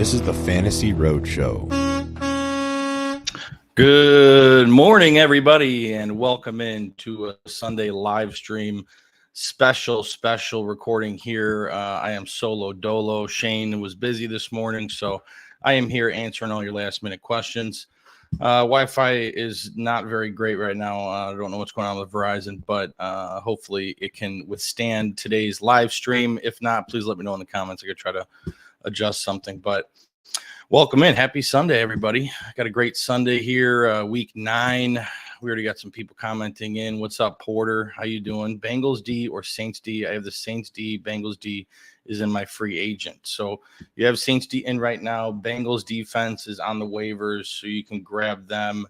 This is the Fantasy Roadshow. Good morning, everybody, and welcome in to a Sunday live stream special recording here. I am solo dolo. Shane was busy this morning, so I am here answering all your last-minute questions. Wi-Fi is not very great right now. I don't know what's going on with Verizon, but hopefully it can withstand today's live stream. If not, please let me know in the comments. I could try to adjust something, but welcome in. Happy Sunday, everybody. I got a great Sunday here, week 9. We already got some people commenting in. What's up, Porter? How you doing? Bengals D or Saints D? I have the Saints D. Bengals D is in my free agent. So you have Saints D in right now. Bengals defense is on the waivers, so you can grab them.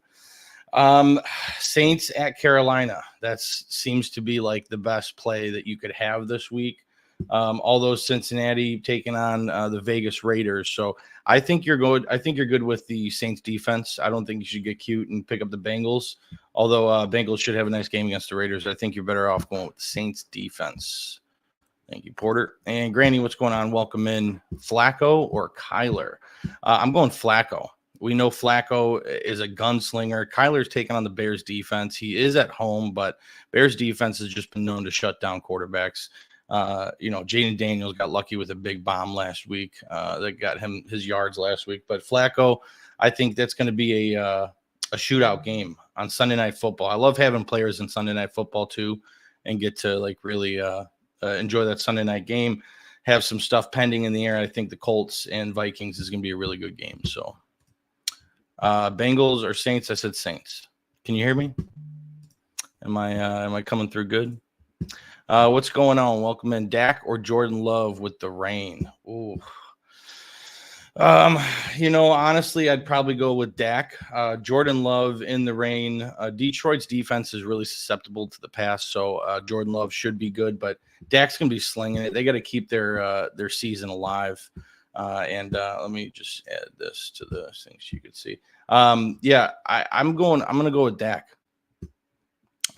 Saints at Carolina. That seems to be like the best play that you could have this week. Although Cincinnati taking on the Vegas Raiders. So I think you're good. I think you're good with the Saints defense. I don't think you should get cute and pick up the Bengals. Although Bengals should have a nice game against the Raiders. I think you're better off going with the Saints defense. Thank you, Porter. And Granny, what's going on? Welcome in. Flacco or Kyler? I'm going Flacco. We know Flacco is a gunslinger. Kyler's taking on the Bears defense. He is at home, but Bears defense has just been known to shut down quarterbacks. Jaden Daniels got lucky with a big bomb last week. That got him his yards last week. But Flacco, I think that's going to be a shootout game on Sunday Night Football. I love having players in Sunday Night Football too, and get to really enjoy that Sunday night game. Have some stuff pending in the air. I think the Colts and Vikings is going to be a really good game. So, Bengals or Saints? I said Saints. Can you hear me? Am I coming through good? What's going on? Welcome in. Dak or Jordan Love with the rain? Ooh. Honestly, I'd probably go with Dak. Jordan Love in the rain. Detroit's defense is really susceptible to the pass, so Jordan Love should be good, but Dak's going to be slinging it. They got to keep their season alive. Let me just add this to the things you could see. I'm going to go with Dak.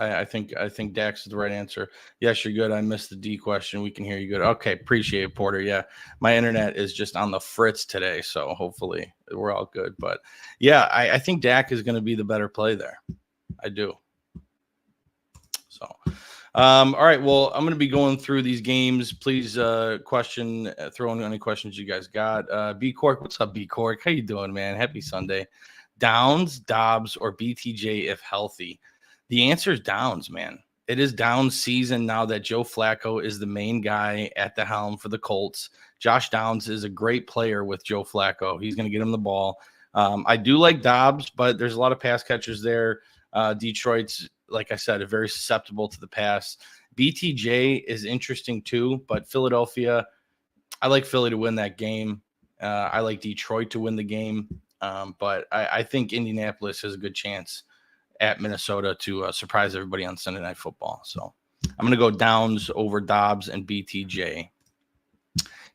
I think Dax is the right answer. Yes, you're good. I missed the D question. We can hear you good. Okay, appreciate it, Porter. Yeah, my internet is just on the fritz today, so hopefully we're all good. But yeah, I think Dak is going to be the better play there. I do. So, all right. Well, I'm going to be going through these games. Please throw in any questions you guys got. B Cork, what's up, B Cork? How you doing, man? Happy Sunday. Downs, Dobbs, or BTJ if healthy? The answer is Downs, man. It is Downs season now that Joe Flacco is the main guy at the helm for the Colts. Josh Downs is a great player with Joe Flacco. He's going to get him the ball. I do like Dobbs, but there's a lot of pass catchers there. Detroit's, like I said, very susceptible to the pass. BTJ is interesting too, but Philadelphia, I like Philly to win that game. I like Detroit to win the game, but I think Indianapolis has a good chance at Minnesota to surprise everybody on Sunday Night Football. So I'm going to go Downs over Dobbs and BTJ.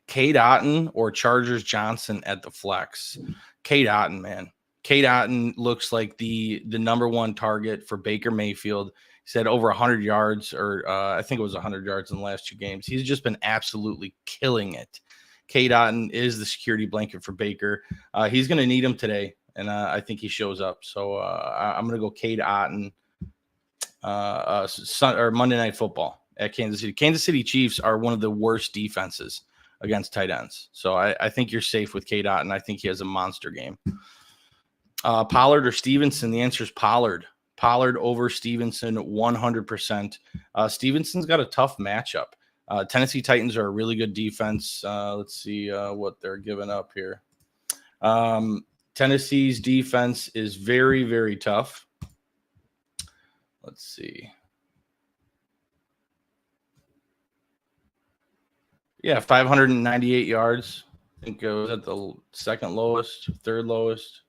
Cade Otton or Chargers Johnson at the flex? Cade Otton, man. Cade Otton looks like the number one target for Baker Mayfield. He said over 100 yards, or I think it was 100 yards in the last 2 games. He's just been absolutely killing it. Cade Otton is the security blanket for Baker. He's going to need him today. And I think he shows up. So I'm going to go Cade Otton Monday Night Football at Kansas City. Kansas City Chiefs are one of the worst defenses against tight ends. So I think you're safe with Cade Otton. I think he has a monster game. Pollard or Stevenson? The answer is Pollard. Pollard over Stevenson 100%. Stevenson's got a tough matchup. Tennessee Titans are a really good defense. Let's see what they're giving up here. Tennessee's defense is very, very tough. Let's see. Yeah, 598 yards. I think it was at the second lowest, third lowest,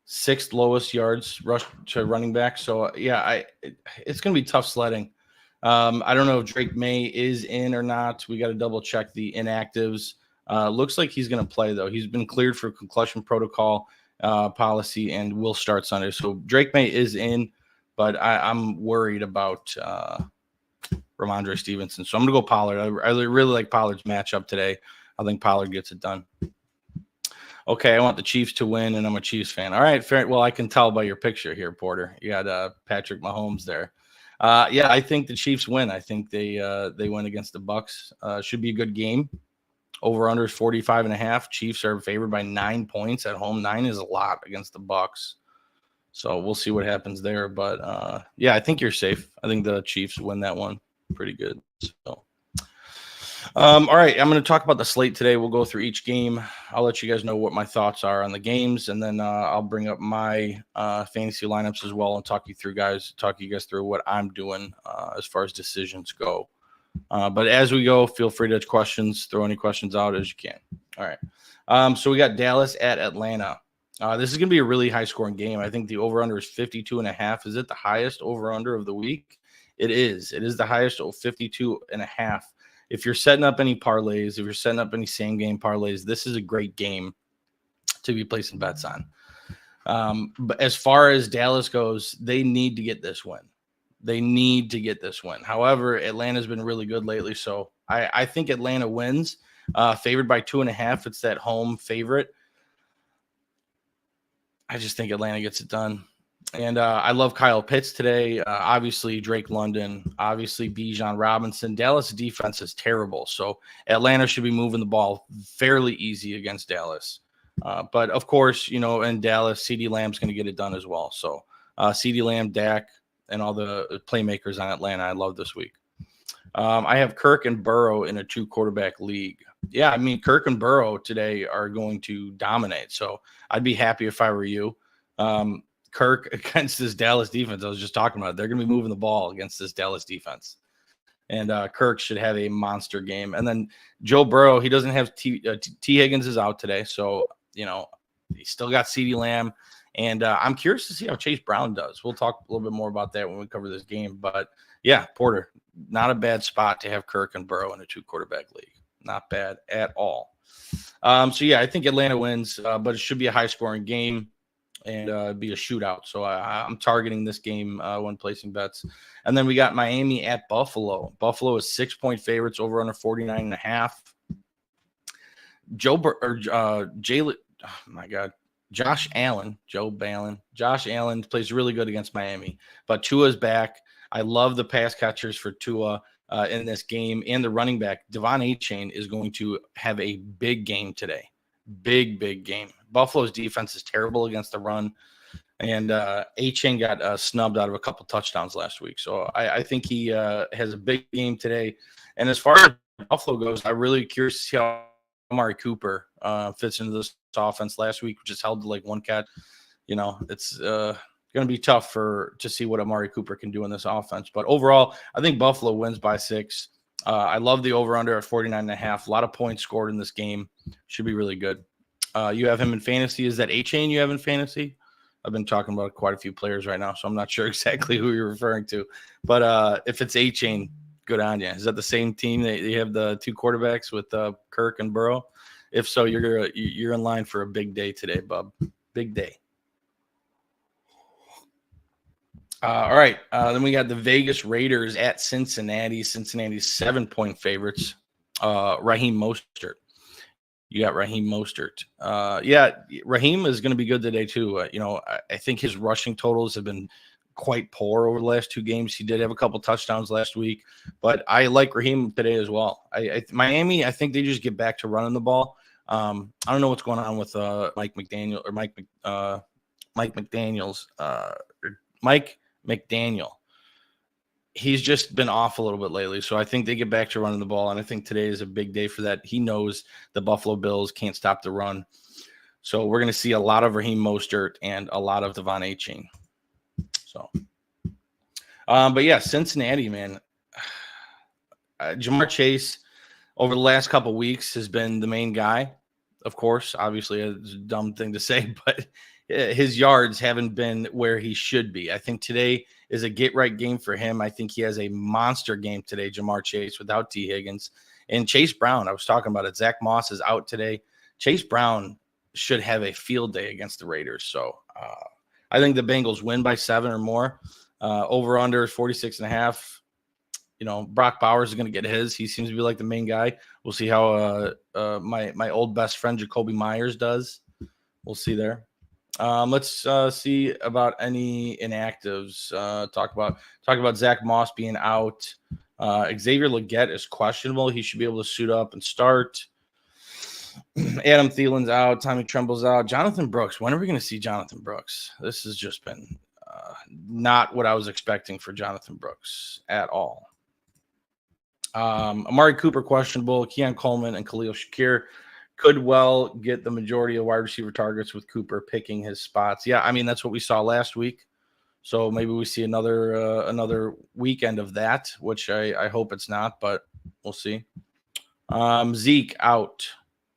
6th lowest yards rush to running back. So, yeah, it's going to be tough sledding. I don't know if Drake May is in or not. We got to double check the inactives. Looks like he's going to play, though. He's been cleared for concussion protocol policy and will start Sunday. So Drake May is in, but I'm worried about Ramondre Stevenson. So I'm going to go Pollard. I really like Pollard's matchup today. I think Pollard gets it done. Okay, I want the Chiefs to win, and I'm a Chiefs fan. All right, fair. Well, I can tell by your picture here, Porter. You got Patrick Mahomes there. Yeah, I think the Chiefs win. I think they win against the Bucks. Should be a good game. Over under is 45.5. Chiefs are favored by 9 points at home. 9 is a lot against the Bucks. So we'll see what happens there. But yeah, I think you're safe. I think the Chiefs win that one pretty good. So all right, I'm going to talk about the slate today. We'll go through each game. I'll let you guys know what my thoughts are on the games, and then I'll bring up my fantasy lineups as well and talk you guys through what I'm doing as far as decisions go. But as we go, feel free to throw any questions out as you can. All right. So we got Dallas at Atlanta. This is going to be a really high scoring game. I think the over under is 52.5. Is it the highest over under of the week? It is. It is the highest 52.5. If you're setting up any parlays, if you're setting up any same game parlays, this is a great game to be placing bets on. But as far as Dallas goes, they need to get this win. They need to get this win. However, Atlanta's been really good lately, so I think Atlanta wins. Favored by 2.5. It's that home favorite. I just think Atlanta gets it done. And I love Kyle Pitts today. Obviously, Drake London. Obviously, Bijan Robinson. Dallas' defense is terrible. So Atlanta should be moving the ball fairly easy against Dallas. But, of course, in Dallas, CeeDee Lamb's going to get it done as well. So CeeDee Lamb, Dak, and all the playmakers on Atlanta I love this week. I have Kirk and Burrow in a 2-quarterback league. Yeah, I mean, Kirk and Burrow today are going to dominate. So I'd be happy if I were you. Kirk against this Dallas defense I was just talking about. They're going to be moving the ball against this Dallas defense. And Kirk should have a monster game. And then Joe Burrow, he doesn't have T. Higgins is out today. So, he still got CeeDee Lamb. And I'm curious to see how Chase Brown does. We'll talk a little bit more about that when we cover this game. But, yeah, Porter, not a bad spot to have Kirk and Burrow in a 2-quarterback league. Not bad at all. So, yeah, I think Atlanta wins, but it should be a high-scoring game and be a shootout. So I'm targeting this game when placing bets. And then we got Miami at Buffalo. Buffalo is 6-point favorites, over under 49.5. Josh Allen plays really good against Miami, but Tua's back. I love the pass catchers for Tua in this game, and the running back Devon Achane is going to have a big game today. Big game. Buffalo's defense is terrible against the run, and Achane got snubbed out of a couple touchdowns last week. So I think he has a big game today. And as far as Buffalo goes, I'm really curious to see how Amari Cooper fits into this offense. Last week just held to like one catch. It's going to be tough to see what Amari Cooper can do in this offense. But overall, I think Buffalo wins by 6. I love the over-under at 49.5. A lot of points scored in this game. Should be really good. You have him in fantasy. Is that Achane you have in fantasy? I've been talking about quite a few players right now, so I'm not sure exactly who you're referring to. But if it's Achane, good on you. Is that the same team that you have the 2 quarterbacks with Kirk and Burrow? If so, you're in line for a big day today, bub. Big day. All right. Then we got the Vegas Raiders at Cincinnati. Cincinnati's 7-point favorites. Raheem Mostert. You got Raheem Mostert. Yeah, Raheem is going to be good today too. I think his rushing totals have been quite poor over the last 2 games. He did have a couple touchdowns last week, but I like Raheem today as well. Miami, I think they just get back to running the ball. I don't know what's going on with Mike McDaniel. He's just been off a little bit lately, so I think they get back to running the ball, and I think today is a big day for that. He knows the Buffalo Bills can't stop the run, so we're going to see a lot of Raheem Mostert and a lot of Devon Achane. So, but yeah, Cincinnati, man. Ja'Marr Chase over the last couple of weeks has been the main guy. Of course, obviously, it's a dumb thing to say, but his yards haven't been where he should be. I think today is a get-right game for him. I think he has a monster game today, Ja'Marr Chase, without T. Higgins. And Chase Brown, I was talking about it. Zach Moss is out today. Chase Brown should have a field day against the Raiders. So I think the Bengals win by 7 or more. Over-under is 46.5. Brock Bowers is going to get his. He seems to be like the main guy. We'll see how my old best friend Jacoby Myers does. we'll see there. Let's see about any inactives. Talk about Zach Moss being out. Xavier Legette is questionable. He should be able to suit up and start. Adam Thielen's out. Tommy Tremble's out. Jonathan Brooks. When are we going to see Jonathan Brooks? This has just been not what I was expecting for Jonathan Brooks at all. Amari Cooper questionable. Keon Coleman and Khalil Shakir could well get the majority of wide receiver targets with Cooper picking his spots. Yeah, I mean, that's what we saw last week. So maybe we see another weekend of that, which I hope it's not, but we'll see. Zeke out.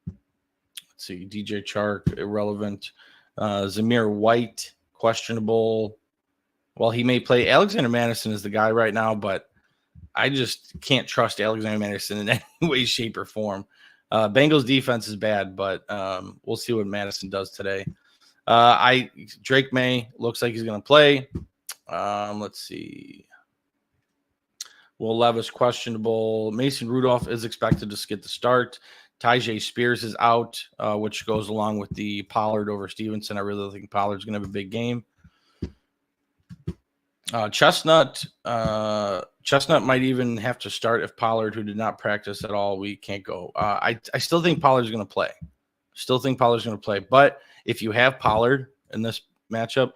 Let's see. DJ Chark, irrelevant. Zamir White, questionable. Well, he may play. Alexander Madison is the guy right now, but I just can't trust Alexander Madison in any way, shape, or form. Bengals defense is bad, but we'll see what Madison does today. Drake May looks like he's going to play. Let's see. Will Levis questionable. Mason Rudolph is expected to get the start. Tyjae Spears is out, which goes along with the Pollard over Stevenson. I really think Pollard's going to have a big game. Chestnut might even have to start if Pollard, who did not practice at all, we can't go. I still think Pollard's going to play. But if you have Pollard in this matchup,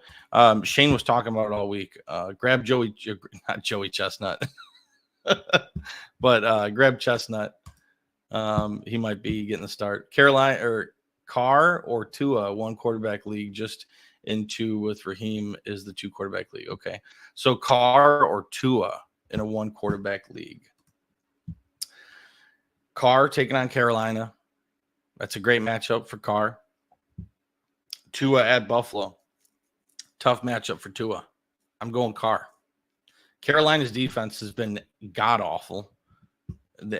Shane was talking about it all week. Grab not Joey Chestnut, but grab Chestnut. He might be getting the start. Carolina or Carr or Tua, one quarterback league, just in two with Raheem is the 2 quarterback league. Okay. So Carr or Tua in a 1 quarterback league. Carr taking on Carolina. That's a great matchup for Carr. Tua at Buffalo. Tough matchup for Tua. I'm going Carr. Carolina's defense has been god-awful.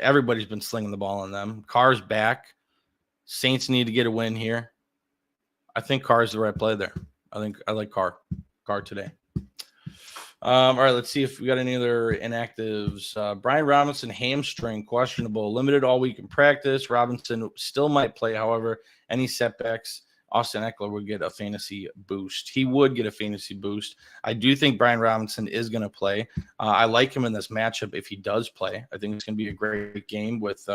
Everybody's been slinging the ball on them. Carr's back. Saints need to get a win here. I think Carr is the right play there. I like Carr today. All right, let's see if we got any other inactives. Brian Robinson, hamstring, questionable. Limited all week in practice. Robinson still might play. However, any setbacks, Austin Eckler would get a fantasy boost. He would get a fantasy boost. I do think Brian Robinson is going to play. I like him in this matchup if he does play. I think it's going to be a great game with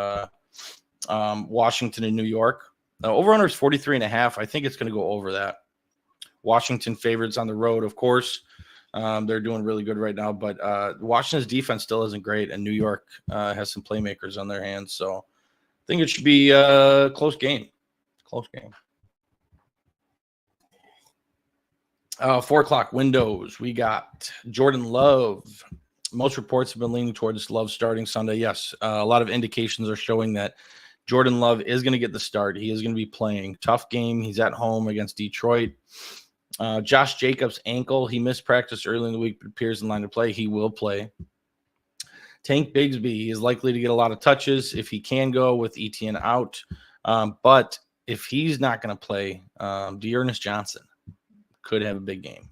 Washington and New York. Over-under is 43.5. I think it's going to go over that. Washington favorites on the road, of course. They're doing really good right now, but Washington's defense still isn't great, and New York has some playmakers on their hands. So I think it should be a close game. 4 o'clock windows. We got Jordan Love. Most reports have been leaning towards Love starting Sunday. Yes, a lot of indications are showing that Jordan Love is going to get the start. He is going to be playing. Tough game. He's at home against Detroit. Josh Jacobs' ankle. He missed practice early in the week, but appears in line to play. He will play. Tank Bigsby is likely to get a lot of touches if he can go with Etienne out. But if he's not going to play, Dearness Johnson could have a big game.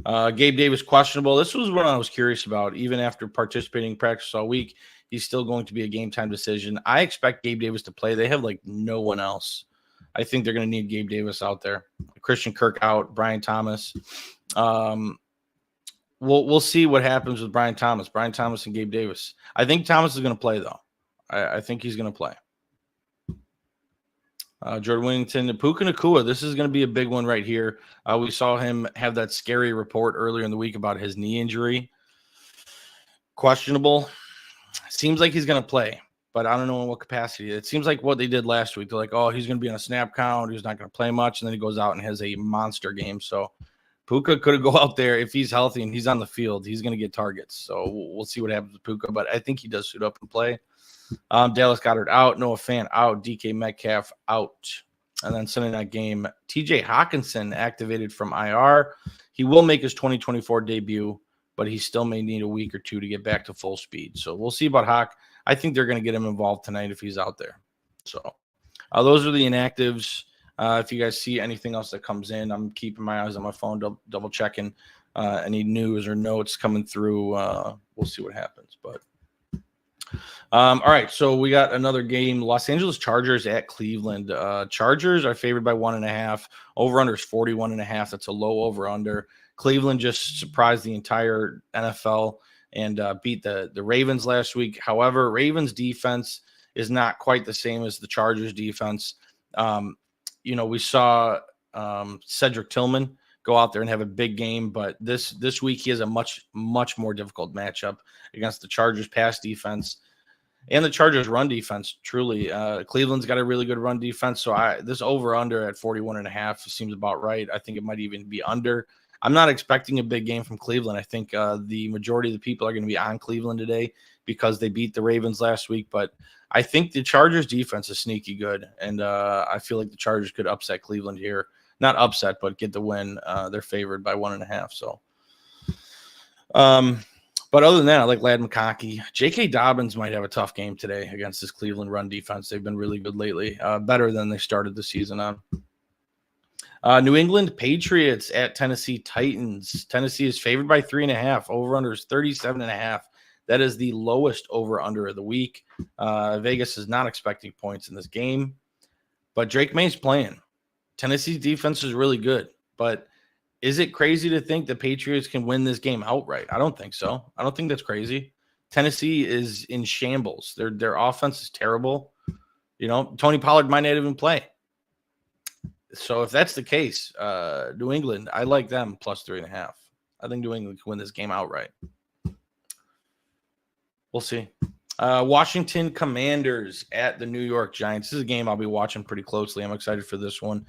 Gabe Davis questionable. This was one I was curious about. Even after participating in practice all week, he's still going to be a game time decision. I expect Gabe Davis to play. They have like no one else. I think they're going to need Gabe Davis out there. Christian Kirk out. Brian Thomas. We'll see what happens with Brian Thomas. Brian Thomas and Gabe Davis. I think Thomas is going to play though. I think he's going to play. Jordan Whittington, Puka Nacua. This is going to be a big one right here. We saw him have that scary report earlier in the week about his knee injury. Questionable. Seems like he's going to play, but I don't know in what capacity. It seems like what they did last week. They're like, oh, he's going to be on a snap count. He's not going to play much. And then he goes out and has a monster game. So Puka could go out there if he's healthy and he's on the field. He's going to get targets. So we'll see what happens with Puka, but I think he does suit up and play. Dallas Goedert out. Noah Fant out. DK Metcalf out. And then Sunday night game, TJ Hawkinson activated from IR. He will make his 2024 debut, but he still may need a week or two to get back to full speed. So we'll see about Hawk. I think they're going to get him involved tonight if he's out there. So those are the inactives. If you guys see anything else that comes in, I'm keeping my eyes on my phone, double checking any news or notes coming through. We'll see what happens. But All right, so we got another game. Los Angeles Chargers at Cleveland. Chargers are favored by 1.5. Over-under is 41.5. That's a low over-under. Cleveland just surprised the entire NFL and beat the Ravens last week. However, Ravens defense is not quite the same as the Chargers defense. We saw Cedric Tillman go out there and have a big game, but this week he has a much more difficult matchup against the Chargers pass defense and the Chargers run defense. Truly, Cleveland's got a really good run defense, so this over under at 41.5 seems about right. I think it might even be under. I'm not expecting a big game from Cleveland. I think the majority of the people are going to be on Cleveland today because they beat the Ravens last week, but I think the Chargers defense is sneaky good, and I feel like the Chargers could upset Cleveland here. Not upset, but get the win. They're favored by 1.5. So, but other than that, I like Ladd McConkey. J.K. Dobbins might have a tough game today against this Cleveland run defense. They've been really good lately, better than they started the season on. New England Patriots at Tennessee Titans. Tennessee is favored by 3.5. Over-under is 37.5. That is the lowest over-under of the week. Vegas is not expecting points in this game, but Drake May's playing. Tennessee's defense is really good, but is it crazy to think the Patriots can win this game outright? I don't think so. I don't think that's crazy. Tennessee is in shambles. Their offense is terrible. Tony Pollard might not even play. So if that's the case, New England, I like them plus 3.5. I think New England can win this game outright. We'll see. Washington Commanders at the New York Giants. This is a game I'll be watching pretty closely. I'm excited for this one.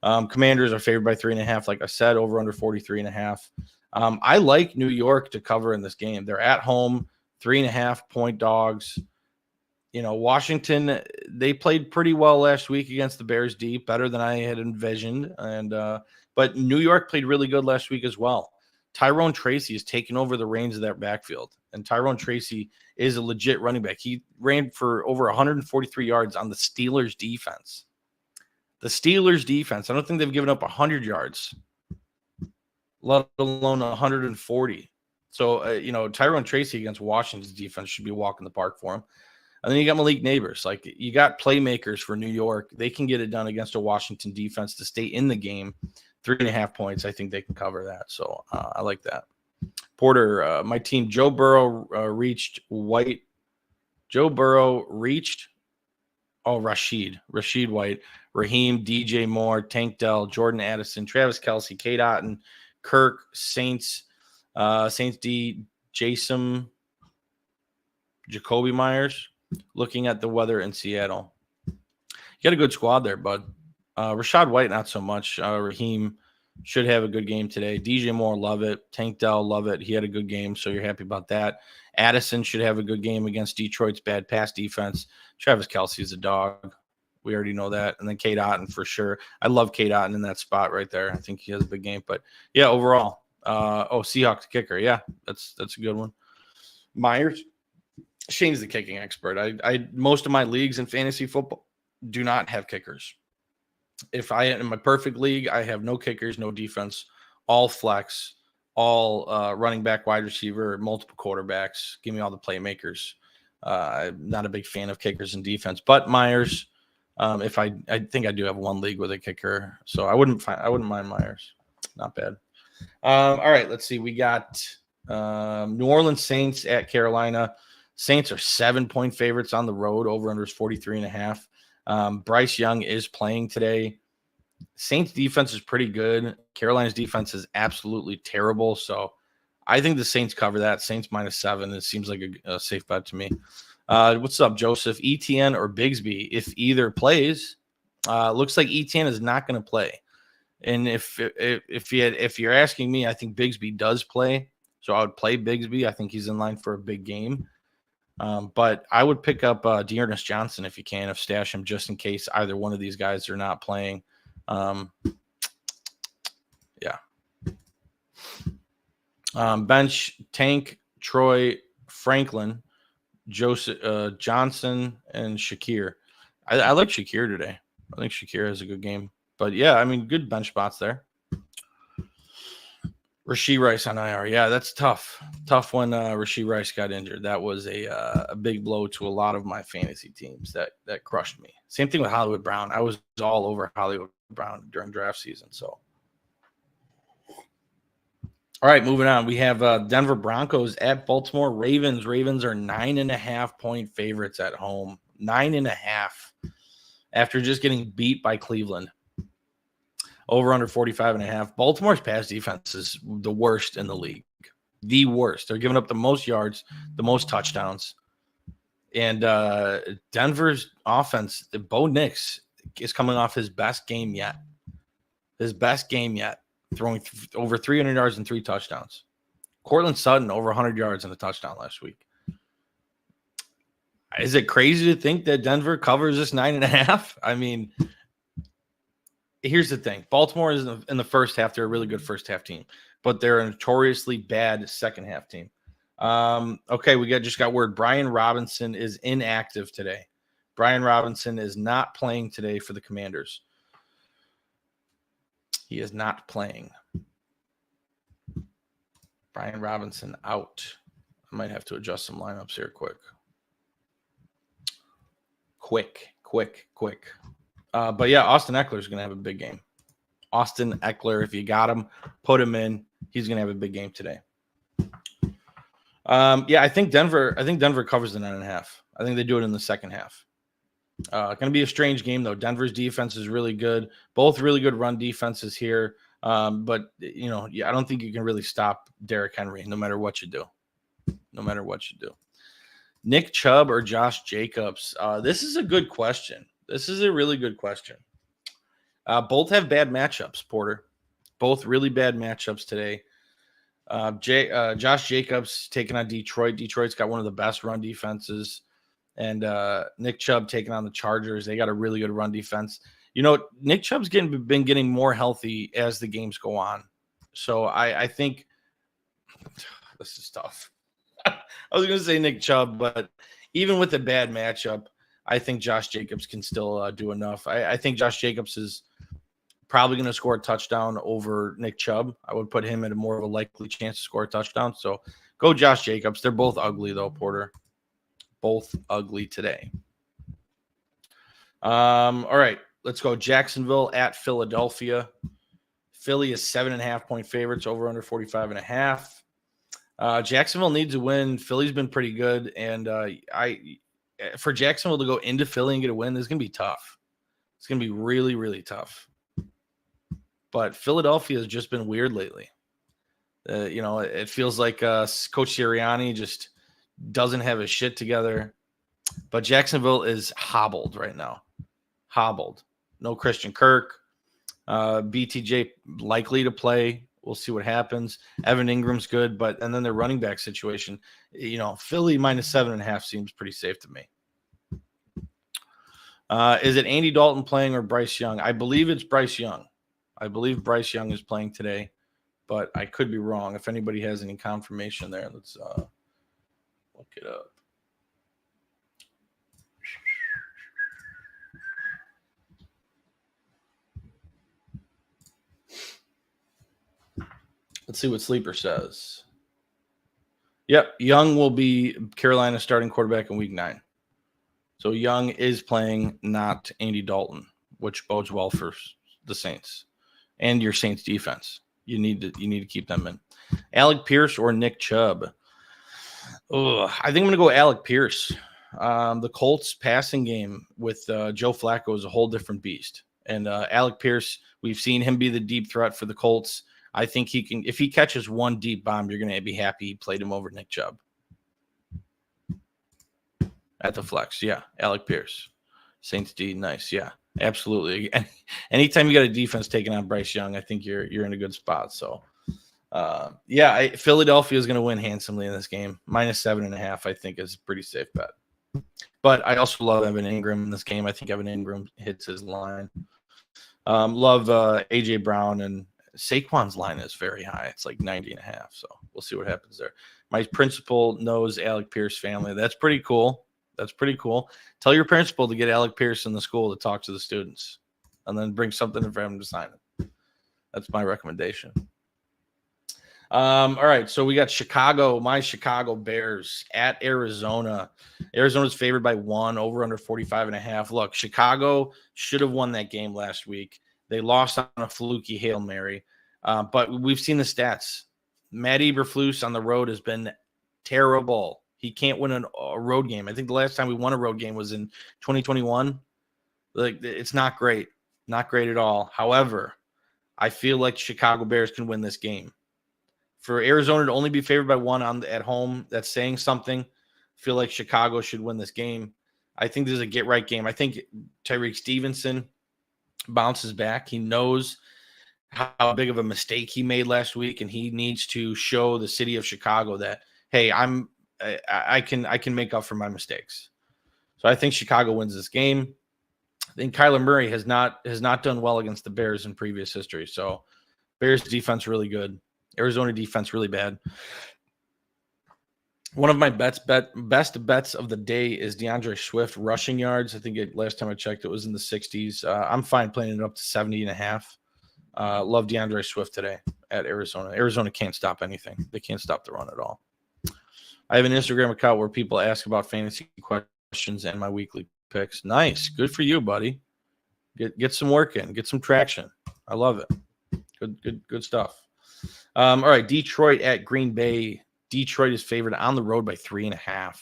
Commanders are favored by 3.5. Like I said, over under 43.5. I like New York to cover in this game. They're at home, 3.5 point dogs. Washington, they played pretty well last week against the Bears deep, better than I had envisioned. But New York played really good last week as well. Tyrone Tracy has taken over the reins of that backfield, and Tyrone Tracy is a legit running back. He ran for over 143 yards on the Steelers defense. The Steelers defense, I don't think they've given up 100 yards, let alone 140. So, Tyrone Tracy against Washington's defense should be a walk in the park for him. And then you got Malik Neighbors. Like, you got playmakers for New York. They can get it done against a Washington defense to stay in the game. 3.5 points. I think they can cover that. So I like that. Porter, my team, Joe Burrow reached White. Joe Burrow reached, Rashid White, Raheem, DJ Moore, Tank Dell, Jordan Addison, Travis Kelce, Kate Otten, Kirk, Saints D, Jason, Jacoby Myers. Looking at the weather in Seattle. You got a good squad there, bud. Rashad White, not so much. Raheem should have a good game today. DJ Moore, love it. Tank Dell, love it. He had a good game, so you're happy about that. Addison should have a good game against Detroit's bad pass defense. Travis Kelce is a dog. We already know that. And then Kate Otten for sure. I love Kate Otten in that spot right there. I think he has a big game. But, yeah, overall. Seahawks kicker. Yeah, that's a good one. Myers. Shane's the kicking expert. I most of my leagues in fantasy football do not have kickers. If I in my perfect league, I have no kickers, no defense, all flex, all running back, wide receiver, multiple quarterbacks. Give me all the playmakers. I'm not a big fan of kickers and defense, but Myers. If I think I do have one league with a kicker, so I wouldn't mind Myers. Not bad. All right, let's see. We got New Orleans Saints at Carolina. Saints are 7-point favorites on the road. Over under is 43.5. Bryce Young is playing today. Saints defense is pretty good. Carolina's defense is absolutely terrible. So I think the Saints cover that. Saints -7. It seems like a safe bet to me. What's up, Joseph? ETN or Bigsby? If either plays, looks like ETN is not going to play. And if you're asking me, I think Bigsby does play. So I would play Bigsby. I think he's in line for a big game. But I would pick up Dearness Johnson if you can, stash him just in case either one of these guys are not playing. Yeah. Bench, Tank, Troy, Franklin, Joseph, Johnson, and Shakir. I like Shakir today. I think Shakir has a good game. But, yeah, I mean, good bench spots there. Rasheed Rice on IR. Yeah, that's tough. Tough when Rasheed Rice got injured. That was a big blow to a lot of my fantasy teams. That crushed me. Same thing with Hollywood Brown. I was all over Hollywood Brown during draft season. So, all right, moving on. We have Denver Broncos at Baltimore Ravens. Ravens are 9.5-point favorites at home. 9.5 after just getting beat by Cleveland. Over under 45.5. Baltimore's pass defense is the worst in the league. The worst. They're giving up the most yards, the most touchdowns. And Denver's offense, Bo Nix is coming off his best game yet. Throwing over 300 yards and 3 touchdowns. Cortland Sutton over 100 yards and a touchdown last week. Is it crazy to think that Denver covers this 9.5? I mean, here's the thing. Baltimore is in the first half. They're a really good first half team, but they're a notoriously bad second half team. Okay, we just got word. Brian Robinson is inactive today. Brian Robinson is not playing today for the Commanders. He is not playing. Brian Robinson out. I might have to adjust some lineups here quick. But yeah, Austin Eckler is going to have a big game. Austin Eckler, if you got him, put him in. He's going to have a big game today. Yeah, I think Denver covers the 9.5. I think they do it in the second half. Going to be a strange game though. Denver's defense is really good. Both really good run defenses here. But I don't think you can really stop Derrick Henry no matter what you do. Nick Chubb or Josh Jacobs? This is a good question. This is a really good question. Both have bad matchups, Porter. Both really bad matchups today. Josh Jacobs taking on Detroit. Detroit's got one of the best run defenses. And Nick Chubb taking on the Chargers. They got a really good run defense. Nick Chubb's been getting more healthy as the games go on. So I think this is tough. I was going to say Nick Chubb, but even with a bad matchup, I think Josh Jacobs can still do enough. I think Josh Jacobs is probably going to score a touchdown over Nick Chubb. I would put him at a more of a likely chance to score a touchdown. So go Josh Jacobs. They're both ugly, though, Porter. Both ugly today. All right, let's go. Jacksonville at Philadelphia. Philly is 7.5-point favorites, over under 45.5. Jacksonville needs a win. Philly's been pretty good, and for Jacksonville to go into Philly and get a win, this is going to be tough. It's going to be really, really tough. But Philadelphia has just been weird lately. It feels like Coach Sirianni just doesn't have his shit together. But Jacksonville is hobbled right now. Hobbled. No Christian Kirk. BTJ likely to play. We'll see what happens. Evan Ingram's good, and then their running back situation, Philly minus 7.5 seems pretty safe to me. Is it Andy Dalton playing or Bryce Young? I believe it's Bryce Young. I believe Bryce Young is playing today, but I could be wrong. If anybody has any confirmation there, let's look it up. Let's see what Sleeper says. Yep, Young will be Carolina's starting quarterback in Week 9. So Young is playing, not Andy Dalton, which bodes well for the Saints and your Saints defense. You need to keep them in. Alec Pierce or Nick Chubb? I think I'm going to go Alec Pierce. The Colts passing game with Joe Flacco is a whole different beast. And Alec Pierce, we've seen him be the deep threat for the Colts. I think he can, if he catches one deep bomb, you're going to be happy he played him over Nick Chubb. At the flex, yeah. Alec Pierce. Saints D, nice, yeah. Absolutely. Anytime you got a defense taking on Bryce Young, I think you're in a good spot. So, Philadelphia is going to win handsomely in this game. minus 7.5, I think, is a pretty safe bet. But I also love Evan Ingram in this game. I think Evan Ingram hits his line. Love A.J. Brown, and Saquon's line is very high. It's like 90.5. So we'll see what happens there. My principal knows Alec Pierce family. That's pretty cool. Tell your principal to get Alec Pierce in the school to talk to the students and then bring something for him to sign it. That's my recommendation. All right, so we got Chicago, my Chicago Bears at Arizona. Arizona's favored by 1, over under 45.5. Look, Chicago should have won that game last week. They lost on a fluky Hail Mary, but we've seen the stats. Matt Eberflus on the road has been terrible. He can't win a road game. I think the last time we won a road game was in 2021. Like, it's not great. Not great at all. However, I feel like Chicago Bears can win this game. For Arizona to only be favored by 1 at home, that's saying something. I feel like Chicago should win this game. I think this is a get-right game. I think Tyreek Stevenson bounces back. He knows how big of a mistake he made last week, and he needs to show the city of Chicago that, hey, I can make up for my mistakes. So I think Chicago wins this game. I think Kyler Murray has not done well against the Bears in previous history. So Bears defense really good. Arizona defense really bad. One of my best bets of the day is DeAndre Swift rushing yards. I think last time I checked, it was in the 60s. I'm fine playing it up to 70.5. Love DeAndre Swift today at Arizona. Arizona can't stop anything. They can't stop the run at all. I have an Instagram account where people ask about fantasy questions and my weekly picks. Nice. Good for you, buddy. Get some work in. Get some traction. I love it. Good stuff. All right, Detroit at Green Bay. Detroit is favored on the road by 3.5.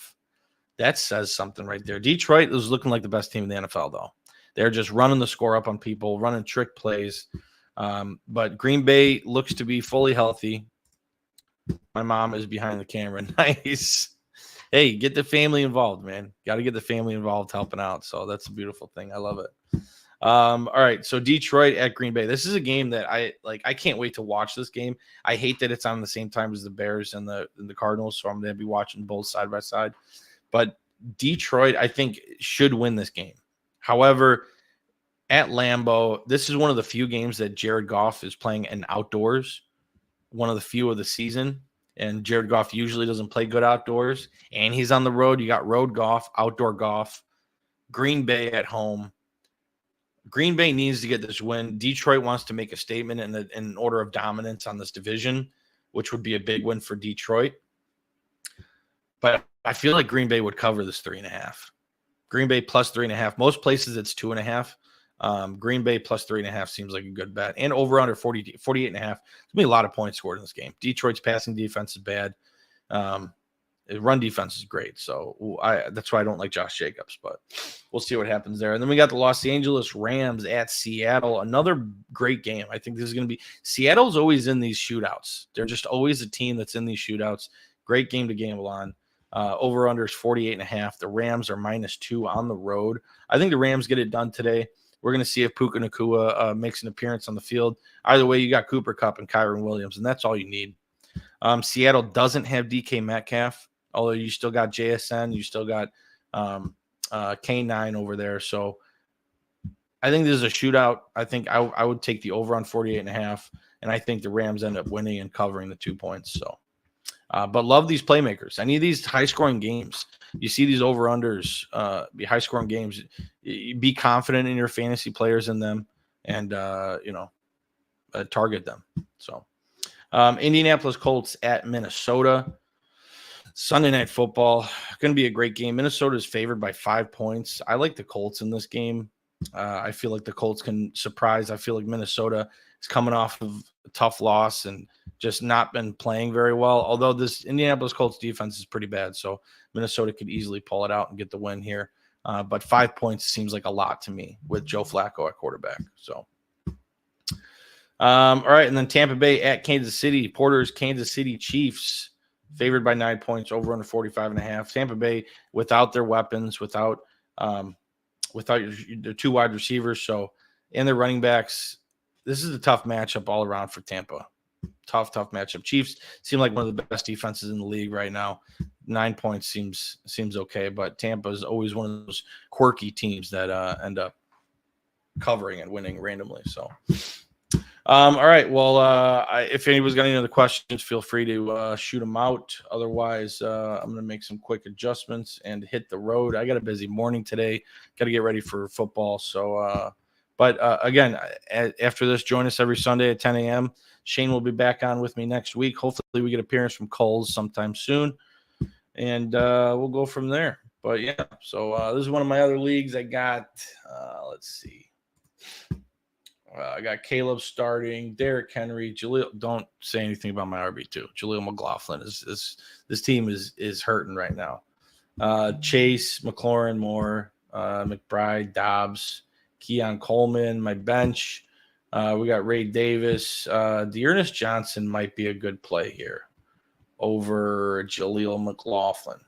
That says something right there. Detroit is looking like the best team in the NFL, though. They're just running the score up on people, running trick plays. But Green Bay looks to be fully healthy. My mom is behind the camera. Nice. Hey, get the family involved, man. Got to get the family involved helping out. So that's a beautiful thing. I love it. All right, so Detroit at Green Bay. This is a game that I can't wait to watch this game. I hate that it's on the same time as the Bears and the Cardinals, so I'm going to be watching both side by side. But Detroit, I think, should win this game. However, at Lambeau, this is one of the few games that Jared Goff is playing in outdoors, one of the few of the season. And Jared Goff usually doesn't play good outdoors. And he's on the road. You got road golf, outdoor golf, Green Bay at home. Green Bay needs to get this win. Detroit wants to make a statement in order of dominance on this division, which would be a big win for Detroit. But I feel like Green Bay would cover this 3.5. Green Bay plus 3.5. Most places it's 2.5. Green Bay plus 3.5 seems like a good bet. And over under 48.5. There's going to be a lot of points scored in this game. Detroit's passing defense is bad. Run defense is great. So that's why I don't like Josh Jacobs, but we'll see what happens there. And then we got the Los Angeles Rams at Seattle. Another great game. I think this is going to be – Seattle's always in these shootouts. They're just always a team that's in these shootouts. Great game to gamble on. Over under is 48.5. The Rams are -2 on the road. I think the Rams get it done today. We're going to see if Puka Nacua makes an appearance on the field. Either way, you got Cooper Kupp and Kyron Williams, and that's all you need. Seattle doesn't have DK Metcalf, although you still got JSN. You still got K9 over there. So I think this is a shootout. I think I would take the over on 48.5, and I think the Rams end up winning and covering the 2 points. So, but love these playmakers. Any of these high-scoring games, you see these over-unders, be high-scoring games. Be confident in your fantasy players in them, and target them. So, Indianapolis Colts at Minnesota. Sunday Night Football, going to be a great game. Minnesota is favored by 5 points. I like the Colts in this game. I feel like the Colts can surprise. I feel like Minnesota is coming off of a tough loss and just not been playing very well, although this Indianapolis Colts defense is pretty bad, so Minnesota could easily pull it out and get the win here. But 5 points seems like a lot to me with Joe Flacco at quarterback. So, all right, and then Tampa Bay at Kansas City. Porter's Kansas City Chiefs favored by 9 points, over under 45.5. Tampa Bay without their weapons, without their 2 wide receivers, and their running backs. This is a tough matchup all around for Tampa. Tough matchup. Chiefs seem like one of the best defenses in the league right now. 9 points seems okay, but Tampa is always one of those quirky teams that end up covering and winning randomly. So. All right. Well, if anybody's got any other questions, feel free to shoot them out. Otherwise, I'm going to make some quick adjustments and hit the road. I got a busy morning today. Got to get ready for football. So But again, after this, join us every Sunday at 10 a.m. Shane will be back on with me next week. Hopefully we get appearance from Coles sometime soon, and we'll go from there. But yeah, so this is one of my other leagues. I got, let's see. I got Caleb starting, Derrick Henry, Jaleel. Don't say anything about my RB2. Jaleel McLaughlin is this team is hurting right now. Chase, McLaurin, Moore, McBride, Dobbs, Keon Coleman, my bench. We got Ray Davis. Dearness Johnson might be a good play here over Jaleel McLaughlin.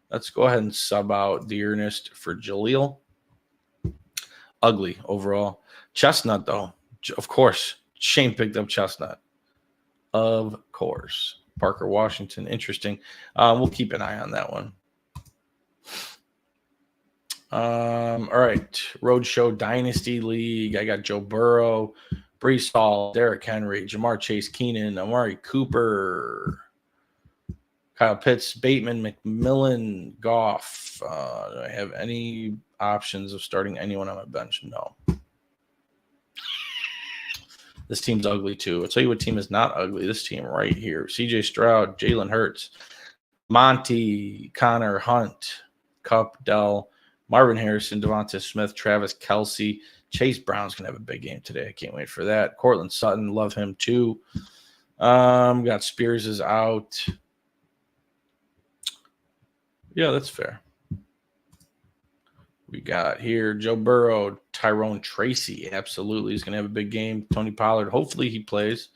Let's go ahead and sub out Dearness for Jaleel. Ugly overall. Chestnut, though, of course. Shane picked up Chestnut. Of course. Parker Washington, interesting. We'll keep an eye on that one. All right. Roadshow Dynasty League. I got Joe Burrow, Breece Hall, Derrick Henry, Jamar Chase, Keenan, Amari Cooper, Kyle Pitts, Bateman, McMillan, Goff. Do I have any options of starting anyone on my bench? No. This team's ugly, too. I'll tell you what team is not ugly. This team right here. CJ Stroud, Jalen Hurts, Monty, Connor, Hunt, Kupp, Dell, Marvin Harrison, Devonta Smith, Travis Kelce. Chase Brown's going to have a big game today. I can't wait for that. Cortland Sutton, love him, too. Got Spears is out. Yeah, that's fair. We got here Joe Burrow, Tyrone Tracy. Absolutely. He's going to have a big game. Tony Pollard. Hopefully he plays.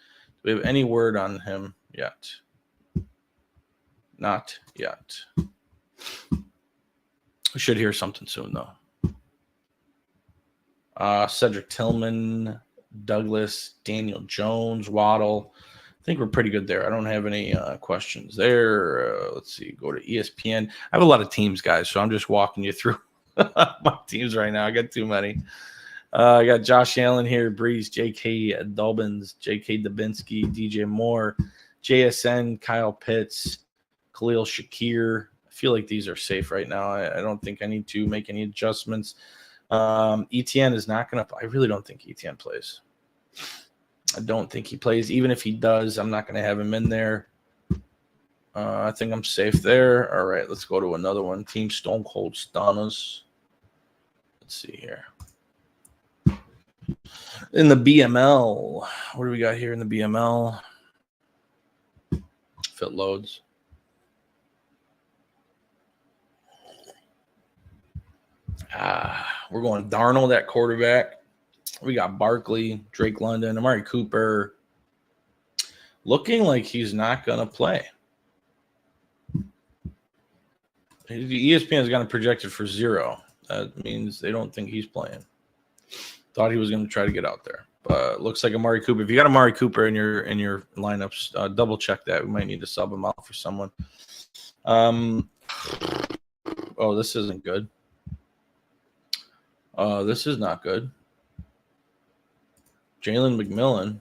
Do we have any word on him yet? Not yet. We should hear something soon, though. Cedric Tillman, Douglas, Daniel Jones, Waddle. I think we're pretty good there. I don't have any questions there. Let's see. Go to ESPN. I have a lot of teams, guys, so I'm just walking you through my teams right now. I got too many. I got Josh Allen here, Breeze, J.K. Dobbins, J.K. Dubinsky, DJ Moore, JSN, Kyle Pitts, Khalil Shakir. I feel like these are safe right now. I don't think I need to make any adjustments. ETN is not going to – I really don't think ETN plays. I don't think he plays. Even if he does, I'm not going to have him in there. I think I'm safe there. All right, let's go to another one. Team Stone Cold Stunners. Let's see here. In the BML, what do we got here in the BML? If it loads. We're going Darnold at quarterback. We got Barkley, Drake London, Amari Cooper. Looking like he's not going to play. The ESPN has got him projected for 0. That means they don't think he's playing. Thought he was going to try to get out there, but looks like Amari Cooper. If you got Amari Cooper in your lineups, double check that. We might need to sub him out for someone. Oh, this isn't good. This is not good. Jalen McMillan.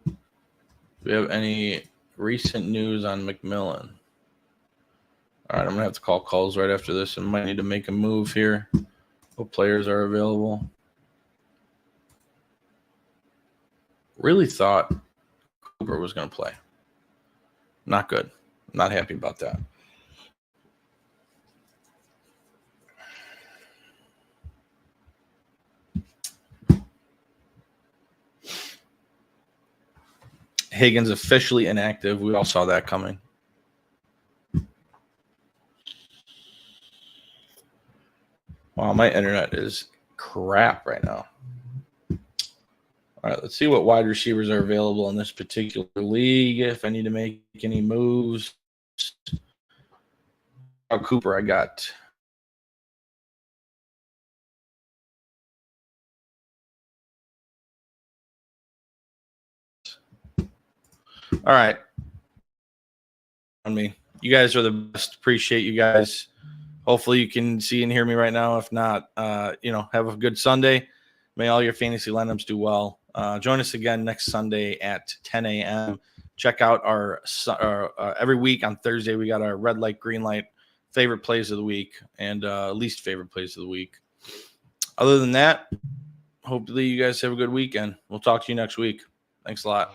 Do we have any recent news on McMillan? All right, I'm going to have to call calls right after this and might need to make a move here. What players are available? Really thought Cooper was going to play. Not good. Not happy about that. Higgins officially inactive. We all saw that coming. Wow, my internet is crap right now. All right, let's see what wide receivers are available in this particular league. If I need to make any moves. Cooper, I got. All right. On me. You guys are the best. Appreciate you guys. Hopefully you can see and hear me right now. If not, have a good Sunday. May all your fantasy lineups do well. Join us again next Sunday at 10 a.m. check out our every week on Thursday. We got our red light, green light, favorite plays of the week, and least favorite plays of the week. Other than that, hopefully you guys have a good weekend. We'll talk to you next week. Thanks a lot.